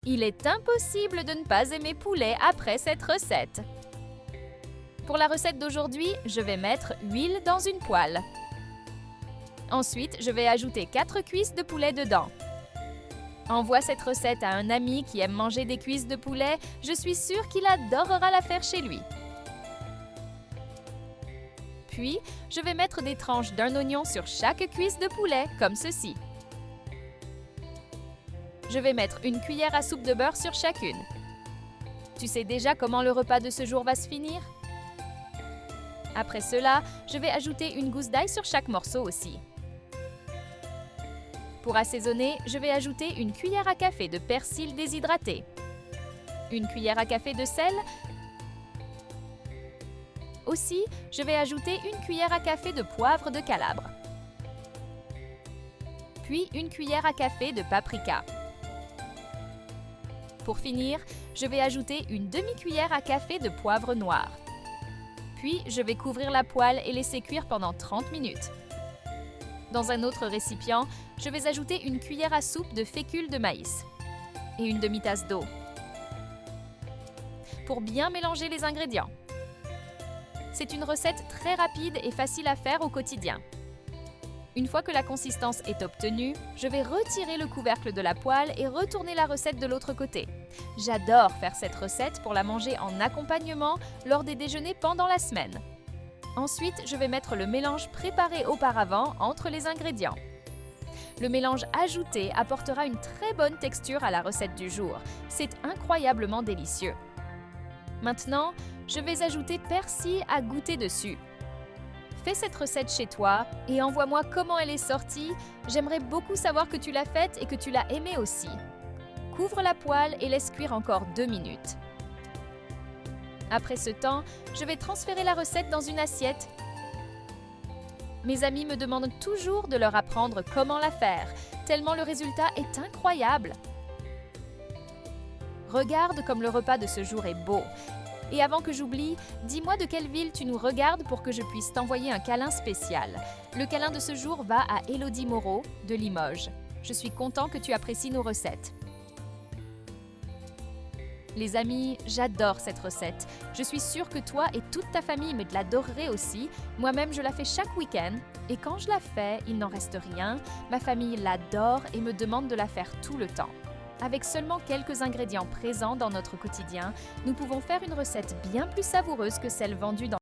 Il est impossible de ne pas aimer poulet après cette recette. Pour la recette d'aujourd'hui, je vais mettre huile dans une poêle. Ensuite, je vais ajouter 4 cuisses de poulet dedans. Envoie cette recette à un ami qui aime manger des cuisses de poulet, je suis sûre qu'il adorera la faire chez lui. Puis, je vais mettre des tranches d'un oignon sur chaque cuisse de poulet, comme ceci. Je vais mettre une cuillère à soupe de beurre sur chacune. Tu sais déjà comment le repas de ce jour va se finir? Après cela, je vais ajouter une gousse d'ail sur chaque morceau aussi. Pour assaisonner, je vais ajouter une cuillère à café de persil déshydraté, une cuillère à café de sel. Aussi, je vais ajouter une cuillère à café de poivre de Calabre, puis une cuillère à café de paprika. Pour finir, je vais ajouter une demi-cuillère à café de poivre noir. Puis, je vais couvrir la poêle et laisser cuire pendant 30 minutes. Dans un autre récipient, je vais ajouter une cuillère à soupe de fécule de maïs et une demi-tasse d'eau pour bien mélanger les ingrédients. C'est une recette très rapide et facile à faire au quotidien. Une fois que la consistance est obtenue, je vais retirer le couvercle de la poêle et retourner la recette de l'autre côté. J'adore faire cette recette pour la manger en accompagnement lors des déjeuners pendant la semaine. Ensuite, je vais mettre le mélange préparé auparavant entre les ingrédients. Le mélange ajouté apportera une très bonne texture à la recette du jour. C'est incroyablement délicieux. Maintenant, je vais ajouter persil à goûter dessus. Fais cette recette chez toi et envoie-moi comment elle est sortie. J'aimerais beaucoup savoir que tu l'as faite et que tu l'as aimée aussi. Couvre la poêle et laisse cuire encore 2 minutes. Après ce temps, je vais transférer la recette dans une assiette. Mes amis me demandent toujours de leur apprendre comment la faire, tellement le résultat est incroyable. Regarde comme le repas de ce jour est beau. Et avant que j'oublie, dis-moi de quelle ville tu nous regardes pour que je puisse t'envoyer un câlin spécial. Le câlin de ce jour va à Élodie Moreau de Limoges. Je suis content que tu apprécies nos recettes. Les amis, j'adore cette recette. Je suis sûre que toi et toute ta famille me l'adoreraient aussi. Moi-même, je la fais chaque week-end. Et quand je la fais, il n'en reste rien. Ma famille l'adore et me demande de la faire tout le temps. Avec seulement quelques ingrédients présents dans notre quotidien, nous pouvons faire une recette bien plus savoureuse que celle vendue dans